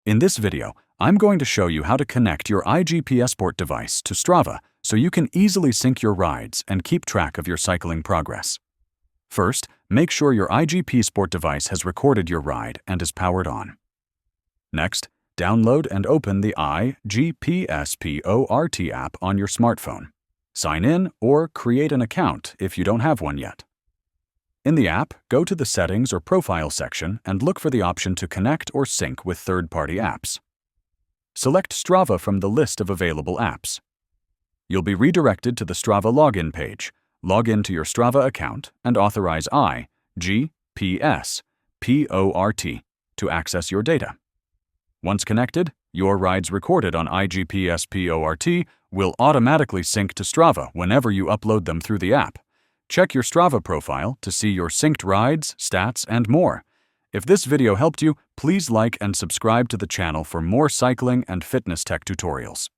In this video, I'm going to show you how to connect your iGPSPORT device to Strava so you can easily sync your rides and keep track of your cycling progress. First, make sure your iGPSPORT device has recorded your ride and is powered on. Next, download and open the iGPSPORT app on your smartphone. Sign in or create an account if you don't have one yet. In the app, go to the Settings or Profile section and look for the option to connect or sync with third-party apps. Select Strava from the list of available apps. You'll be redirected to the Strava login page. Log into your Strava account and authorize iGPSPORT to access your data. Once connected, your rides recorded on iGPSPORT will automatically sync to Strava whenever you upload them through the app. Check your Strava profile to see your synced rides, stats, and more. If this video helped you, please like and subscribe to the channel for more cycling and fitness tech tutorials.